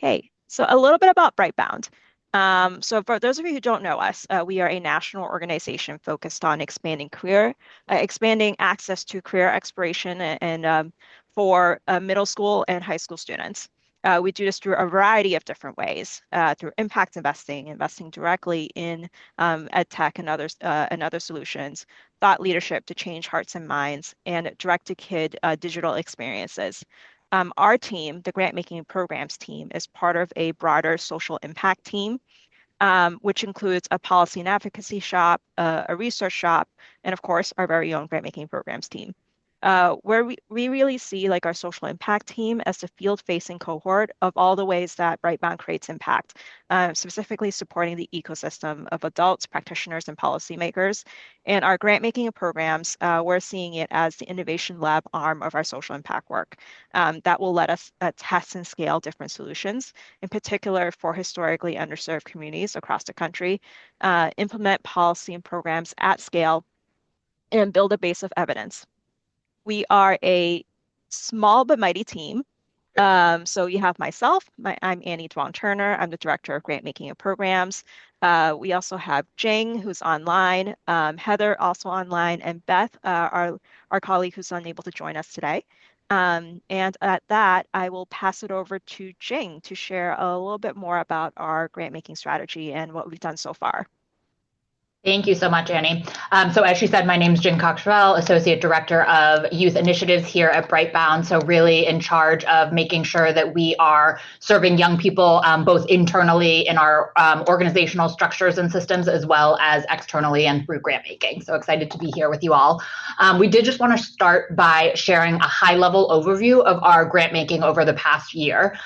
Okay, so a little bit about Brightbound. So for those of you who don't know us, we are a national organization focused on expanding access to career exploration and for middle school and high school students. We do this through a variety of different ways, through impact investing, investing directly in ed tech and other solutions, thought leadership to change hearts and minds, and direct-to-kid digital experiences. Our team, the Grantmaking Programs team, is part of a broader social impact team, which includes a policy and advocacy shop, a research shop, and of course, our very own Grantmaking Programs team. Where we really see like our social impact team as the field-facing cohort of all the ways that Brightbound creates impact, specifically supporting the ecosystem of adults, practitioners, and policymakers. And our grant making programs, we're seeing it as the innovation lab arm of our social impact work that will let us test and scale different solutions, in particular for historically underserved communities across the country, implement policy and programs at scale, and build a base of evidence. We are a small but mighty team. So you have myself, I'm Annie Dwong Turner. I'm the director of grant making and programs. We also have Jing, who's online, Heather also online, and Beth, our colleague who's unable to join us today. And at that, I will pass it over to Jing to share a little bit more about our grant making strategy and what we've done so far. Thank you so much, Annie. So as she said, my name is Jen Coxwell, Associate Director of Youth Initiatives here at Brightbound. So really in charge of making sure that we are serving young people both internally in our organizational structures and systems, as well as externally and through grant making. So excited to be here with you all. We did just want to start by sharing a high-level overview of our grant making over the past year.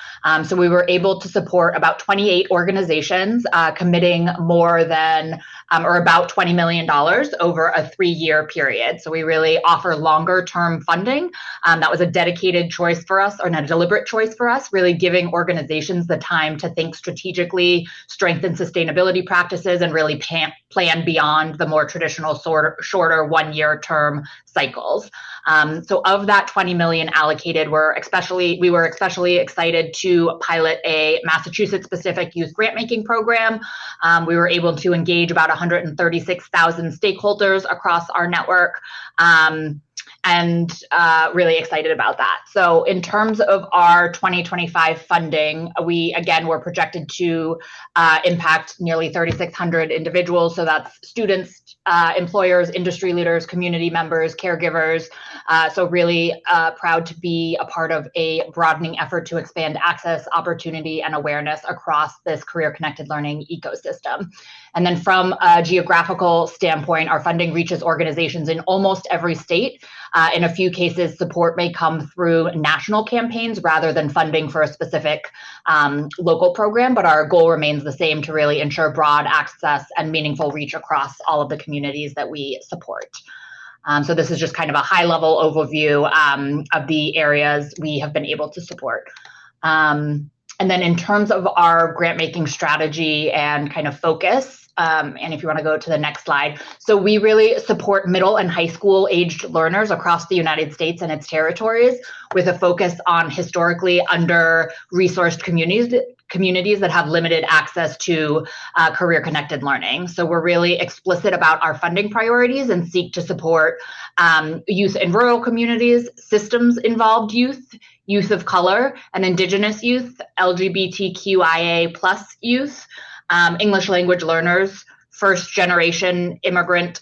So we were able to support about 28 organizations committing more than or about $20 million over a 3-year period. So we really offer longer term funding. That was a dedicated choice for us, or not a deliberate choice for us, really giving organizations the time to think strategically, strengthen sustainability practices, and really plan beyond the more traditional shorter 1-year term cycles. So of that 20 million allocated, we were especially excited to pilot a Massachusetts-specific youth grant-making program. We were able to engage about 136,000 stakeholders across our network. And really excited about that. So in terms of our 2025 funding, we again were projected to impact nearly 3,600 individuals. So that's students, employers, industry leaders, community members, caregivers. So really proud to be a part of a broadening effort to expand access, opportunity, and awareness across this career-connected learning ecosystem. And then from a geographical standpoint, our funding reaches organizations in almost every state. In a few cases, support may come through national campaigns rather than funding for a specific local program, but our goal remains the same, to really ensure broad access and meaningful reach across all of the communities that we support. So this is just kind of a high-level overview of the areas we have been able to support. And then in terms of our grant-making strategy and kind of focus, and if you want to go to the next slide. So we really support middle and high school aged learners across the United States and its territories, with a focus on historically under-resourced communities that have limited access to career-connected learning. So we're really explicit about our funding priorities and seek to support youth in rural communities, systems-involved youth, youth of color and Indigenous youth, LGBTQIA+ youth, English language learners, first-generation immigrant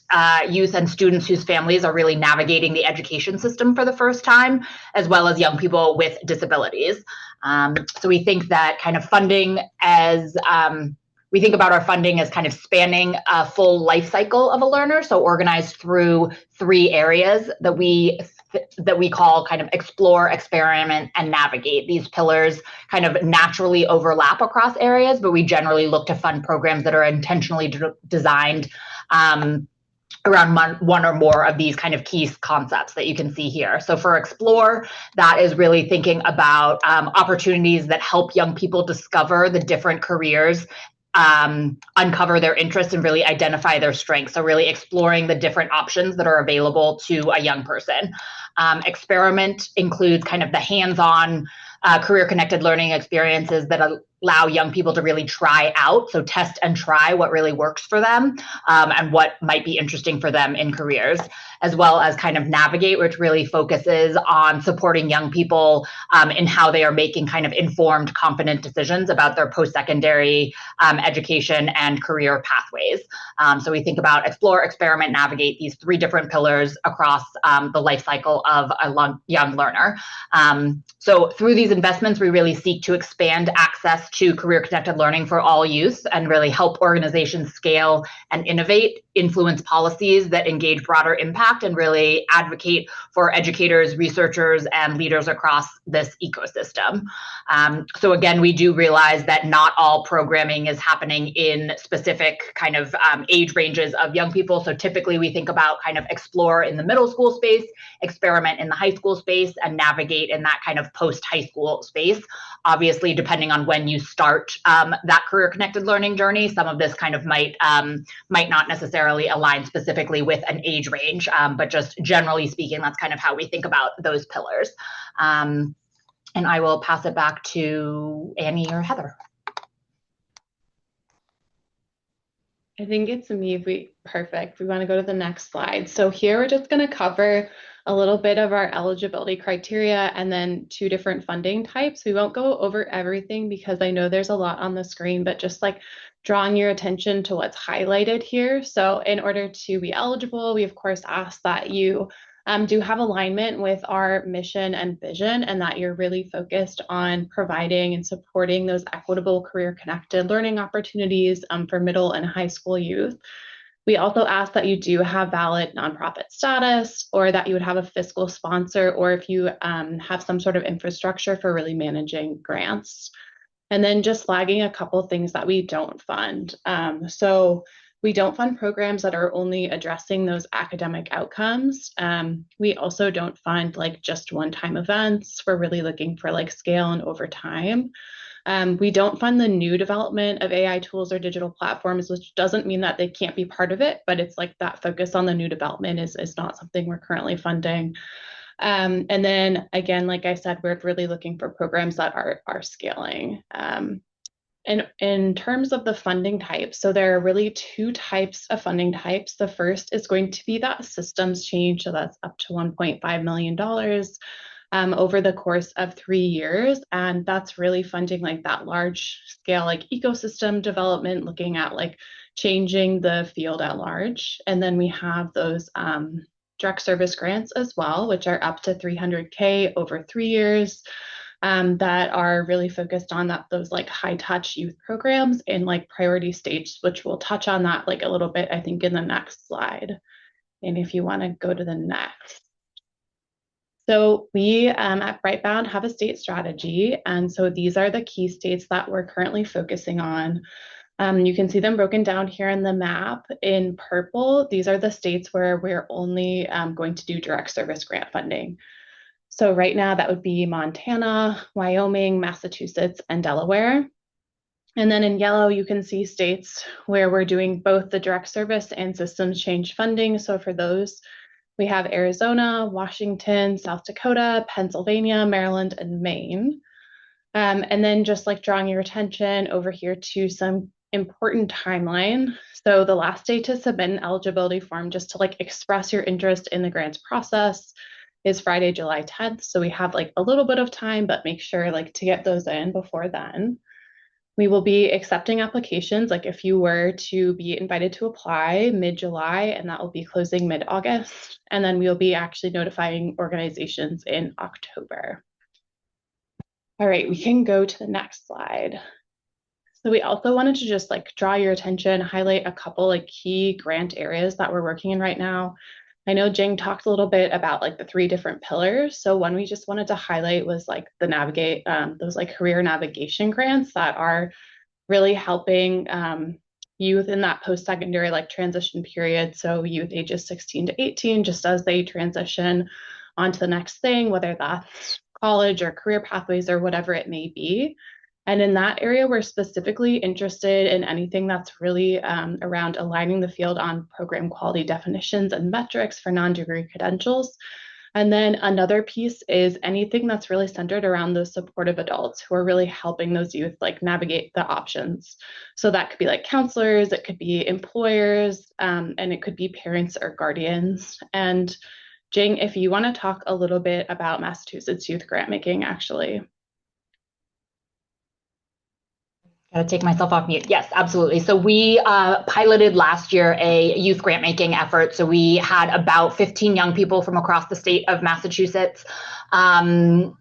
youth and students whose families are really navigating the education system for the first time, as well as young people with disabilities. So we think that kind of funding as we think about our funding as kind of spanning a full life cycle of a learner, so organized through 3 areas that we call kind of explore, experiment, and navigate. These pillars kind of naturally overlap across areas, but we generally look to fund programs that are intentionally designed around one or more of these kind of key concepts that you can see here. So for explore, that is really thinking about opportunities that help young people discover the different careers, uncover their interests, and really identify their strengths. So really exploring the different options that are available to a young person. Experiment includes kind of the hands-on career connected learning experiences that allow young people to really try out, so test and try what really works for them, and what might be interesting for them in careers, as well as kind of Navigate, which really focuses on supporting young people in how they are making kind of informed, confident decisions about their post-secondary education and career pathways. So we think about Explore, Experiment, Navigate, these three different pillars across the life cycle of a young learner. So through these investments, we really seek to expand access to career-connected learning for all youth and really help organizations scale and innovate, influence policies that engage broader impact, and really advocate for educators, researchers, and leaders across this ecosystem. So again, we do realize that not all programming is happening in specific kind of age ranges of young people. So typically we think about kind of Explore in the middle school space, Experiment in the high school space, and Navigate in that kind of post-high school space. Obviously, depending on when you start that career-connected learning journey, some of this kind of might not necessarily align specifically with an age range, but just generally speaking, that's kind of how we think about those pillars. And I will pass it back to Annie or Heather. I think it's me. Perfect. We want to go to the next slide. So here we're just going to cover a little bit of our eligibility criteria and then two different funding types. We won't go over everything because I know there's a lot on the screen, but just like drawing your attention to what's highlighted here. So in order to be eligible, we of course ask that you do have alignment with our mission and vision, and that you're really focused on providing and supporting those equitable career-connected learning opportunities for middle and high school youth. We also ask that you do have valid nonprofit status, or that you would have a fiscal sponsor, or if you have some sort of infrastructure for really managing grants. And then just flagging a couple of things that we don't fund. So we don't fund programs that are only addressing those academic outcomes. We also don't fund like just one-time events. We're really looking for like scale and over time. We don't fund the new development of AI tools or digital platforms, which doesn't mean that they can't be part of it, but it's like that focus on the new development is not something we're currently funding. And then again, like I said, we're really looking for programs that are scaling. And in terms of the funding types, so there are really two types of funding types. The first is going to be that systems change. So that's up to $1.5 million over the course of 3 years. And that's really funding like that large scale, like ecosystem development, looking at like changing the field at large. And then we have those direct service grants as well, which are up to $300K over 3 years. That are really focused on those like high touch youth programs in like priority states, which we'll touch on that like a little bit, I think, in the next slide. And if you want to go to the next. So we at Britebound have a state strategy. And so these are the key states that we're currently focusing on. You can see them broken down here in the map in purple. These are the states where we're only going to do direct service grant funding. So right now that would be Montana, Wyoming, Massachusetts, and Delaware. And then in yellow, you can see states where we're doing both the direct service and systems change funding. So for those, we have Arizona, Washington, South Dakota, Pennsylvania, Maryland, and Maine. And then just like drawing your attention over here to some important timeline. So the last day to submit an eligibility form just to like express your interest in the grants process is Friday, July 10th. So we have like a little bit of time, but make sure like to get those in before then. We will be accepting applications, like if you were to be invited to apply mid-July, and that will be closing mid-August. And then we'll be actually notifying organizations in October. All right, we can go to the next slide. So we also wanted to just like draw your attention, highlight a couple like key grant areas that we're working in right now. I know Jing talked a little bit about like the 3 different pillars. So one we just wanted to highlight was like the Navigate, those like career navigation grants that are really helping youth in that post-secondary like transition period. So youth ages 16 to 18, just as they transition onto the next thing, whether that's college or career pathways or whatever it may be. And in that area, we're specifically interested in anything that's really around aligning the field on program quality definitions and metrics for non-degree credentials. And then another piece is anything that's really centered around those supportive adults who are really helping those youth like navigate the options. So that could be like counselors, it could be employers, and it could be parents or guardians. And Jing, if you want to talk a little bit about Massachusetts youth grant making, actually. Gotta take myself off mute. Yes, absolutely. So we piloted last year a youth grant making effort. So we had about 15 young people from across the state of Massachusetts partake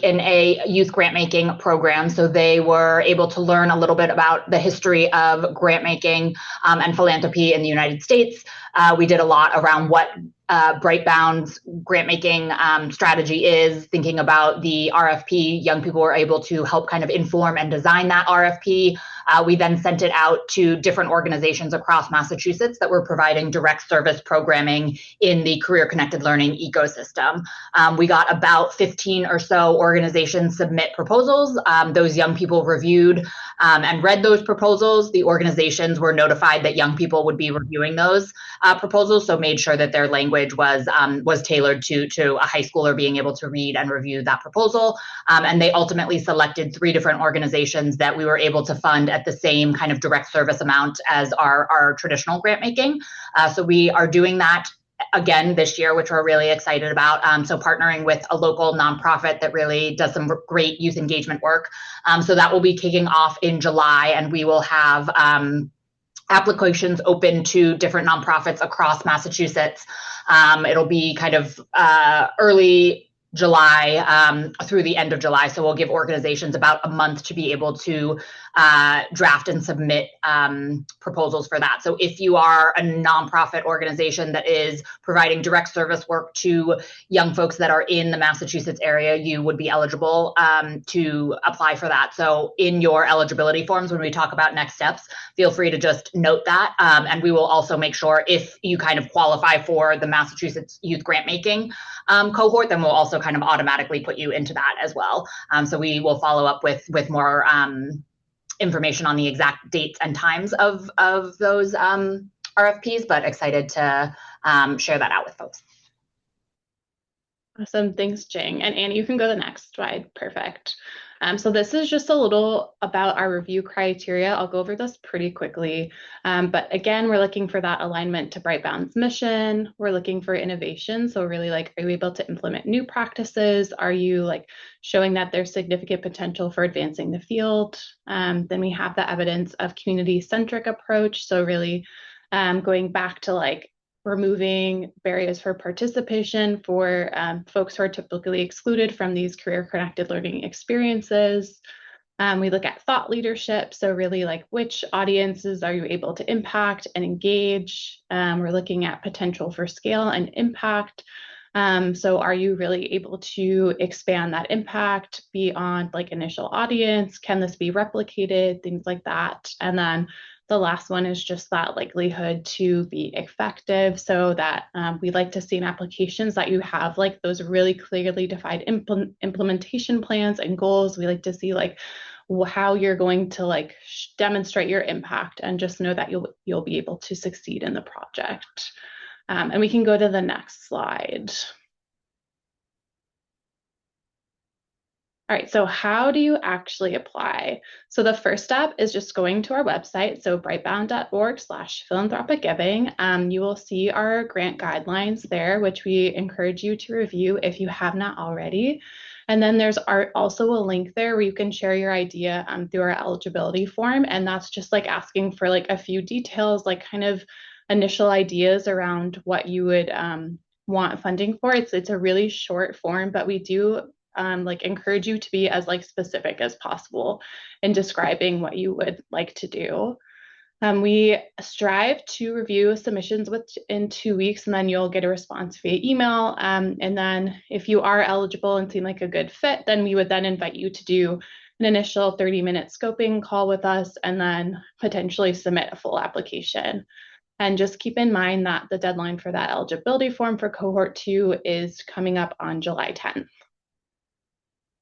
in a youth grant making program. So they were able to learn a little bit about the history of grant making and philanthropy in the United States. We did a lot around what Britebound's grant making strategy is, thinking about the RFP. Young people were able to help kind of inform and design that RFP. We then sent it out to different organizations across Massachusetts that were providing direct service programming in the career connected learning ecosystem. We got about 15 or so organizations submit proposals. Those young people reviewed and read those proposals. The organizations were notified that young people would be reviewing those proposals, so made sure that their language was tailored to a high schooler being able to read and review that proposal. And they ultimately selected 3 different organizations that we were able to fund at the same kind of direct service amount as our traditional grant making. So we are doing that again this year, which we're really excited about. So partnering with a local nonprofit that really does some great youth engagement work. So that will be kicking off in July, and we will have applications open to different nonprofits across Massachusetts. It'll be kind of early July through the end of July. So we'll give organizations about a month to be able to draft and submit proposals for that. So if you are a nonprofit organization that is providing direct service work to young folks that are in the Massachusetts area, you would be eligible to apply for that. So in your eligibility forms, when we talk about next steps, feel free to just note that. And we will also make sure if you kind of qualify for the Massachusetts Youth Grant Making cohort, then we'll also kind of automatically put you into that as well. So we will follow up with more information on the exact dates and times of those RFPs, but excited to share that out with folks. Awesome, thanks, Jing. And Annie, you can go to the next slide. Perfect. So this is just a little about our review criteria. I'll go over this pretty quickly. But again, we're looking for that alignment to Britebound's mission. We're looking for innovation. So really like, are you able to implement new practices? Are you like showing that there's significant potential for advancing the field? Then we have the evidence of community-centric approach. So really going back to like removing barriers for participation for folks who are typically excluded from these career-connected learning experiences. We look at thought leadership, so really like which audiences are you able to impact and engage? We're looking at potential for scale and impact. So are you really able to expand that impact beyond like initial audience? Can this be replicated? Things like that. And then the last one is just that likelihood to be effective, so that we like to see in applications that you have like those really clearly defined implementation plans and goals. We like to see like how you're going to like demonstrate your impact, and just know that you'll be able to succeed in the project. And we can go to the next slide. All right, so how do you actually apply? So the first step is just going to our website, so brightbound.org/philanthropic giving. You will see our grant guidelines there, which we encourage you to review if you have not already. And then there's also a link there where you can share your idea through our eligibility form. And that's just like asking for like a few details, like kind of initial ideas around what you would want funding for. It's a really short form, but we do like encourage you to be as like specific as possible in describing what you would like to do. We strive to review submissions within 2 weeks, and then you'll get a response via email. And then if you are eligible and seem like a good fit, then we would then invite you to do an initial 30-minute scoping call with us, and then potentially submit a full application. And just keep in mind that the deadline for that eligibility form for cohort 2 is coming up on July 10th.